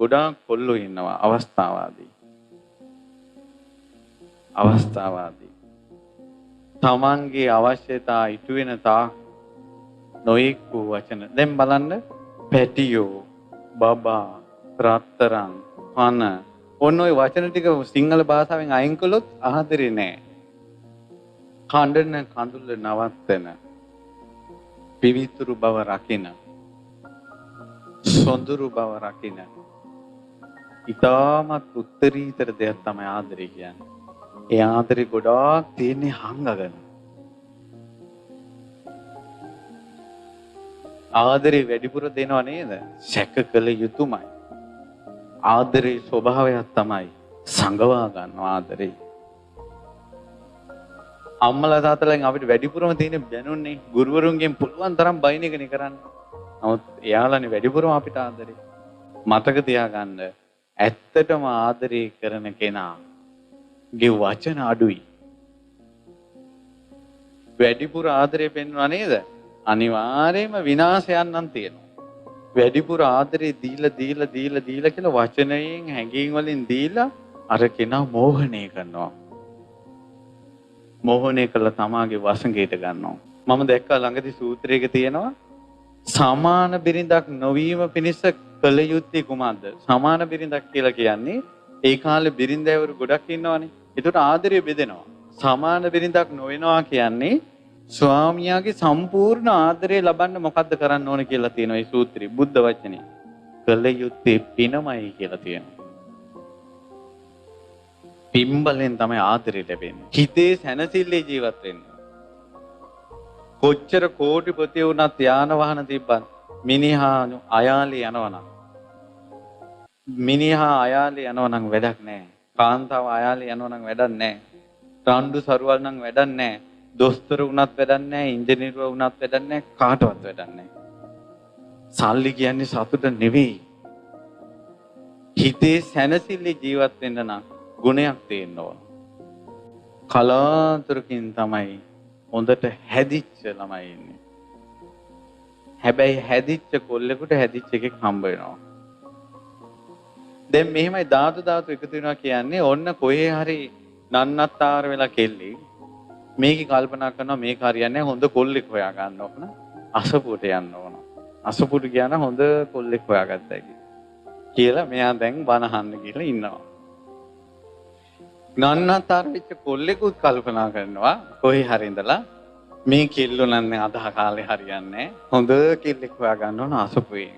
ගොඩාක් කොල්ලෝ ඉන්නවා අවස්ථාවාදී. තමන්ගේ අවශ්‍යතා ඉටු වෙන තාක් නොයෙක් වූ වචන. දැන් බලන්න පැටියෝ, බබා, රත්තරන්, පන ඔන්න ඔය වචන ටික සිංහල භාෂාවෙන් අයින් කළොත් ආදරේ නෑ. කඳන කඳුල නවත්තන, පිවිතුරු බව රකින, සොඳුරු බව රකින ඉතාමත් උත්තරීතර දෙයක් තමයි ආදරේ කියන්නේ. ඒ ආදරේ ගොඩාක් තියෙන්නේ හංගගෙන. ආදරේ වැඩිපුර දෙනව නේද? සැක කළ යුතුමයි. ආදරේ ස්වභාවයක් තමයි සංගවා ගන්නවා ආදරේ. අම්මලා තාත්තලාගෙන් අපිට වැඩිපුරම තියෙන බැනුන්නේ ගුරුවරුන්ගෙන් පුළුවන් තරම් බයින් එකනේ කරන්නේ. නමුත් එයාලානේ වැඩිපුරම අපිට ආදරේ. මතක තියාගන්න ඇත්තටම ආදරේ කරන කෙනාගේ වචන අඩුයි. වැඩිපුර ආදරේ පෙන්වනවා නේද? අනිවාර්යයෙන්ම විනාශයක් නම් තියෙනවා. වැඩිපුර ආදරේ දීලා කියලා වචනයෙන් හැඟීම් වලින් දීලා අර කෙනා මෝහණය කරනවා. මෝහණය කළා තමාගේ වසඟයට ගන්නවා. මම දැක්කා ළඟදී සූත්‍රයක තියෙනවා සමාන බිරිඳක් නොවීම පිණිස කළ යුත්තේ කුමක්ද? සමාන බිරිඳක් කියලා කියන්නේ ඒ කාලේ බිරිඳවරු ගොඩක් ඉන්නවනේ. ඒකට ආදරය බෙදෙනවා. සමාන බිරිඳක් නොවෙනවා කියන්නේ ස්වාමියාගේ සම්පූර්ණ ආදරය ලබන්න මොකද්ද කරන්න ඕන කියලා තියෙනවා මේ සූත්‍රයේ බුද්ධ වචනේ. කළ යුත්තේ පිනමයි කියලා තියෙනවා. පින්බලෙන් තමයි ආදරය ලැබෙන්නේ. හිතේ සැනසෙල්ලේ ජීවත් වෙන්න. කොච්චර කෝටිපති වුණත් යාන වාහන තිබ්බත් මිනිහා අයාලේ යනවනම් වැඩක් නැහැ. කාන්තාව අයාලේ යනවනම් වැඩක් නැහැ. රණ්ඩු සරුවල් නම් වැඩක් නැහැ. දොස්තර වුණත් වැඩක් නැහැ. ඉංජිනේරුවා වුණත් වැඩක් නැහැ. කාටවත් වැඩක් නැහැ. සල්ලි කියන්නේ සතුට නෙවෙයි. හිතේ සැනසෙල්ලේ ජීවත් වෙන්න නම් ගුණයක් තියෙන්න ඕන. කලාතුරකින් තමයි හොඳට හැදිච්ච ළමයි ඉන්නේ. හැබැයි හැදිච්ච කොල්ලෙකුට හැදිච්ච එකෙක් හම්බ වෙනවා. දැන් මෙහෙමයි ධාතු එකතු වෙනවා කියන්නේ ඔන්න කොහේ හරි නන්නත්තර වෙලා කෙල්ලි මේකේ කල්පනා කරනවා මේක හරියන්නේ හොඳ කොල්ලෙක් හොයා ගන්න ඕන. අසපුවට යන්න ඕන. අසපුවට ගියා නම් හොඳ කොල්ලෙක් හොයාගත්තා කියලා මෙයා දැන් බන අහන්න කියලා ඉන්නවා. නන්නතර වෙච්ච කොල්ලෙකුත් කල්පනා කරනවා කොහේ හරි ඉඳලා මේ කෙල්ලෝ නම් අදහ කාලේ හරියන්නේ හොඳ කෙල්ලෙක් හොයා ගන්න ඕන අසපුවේ.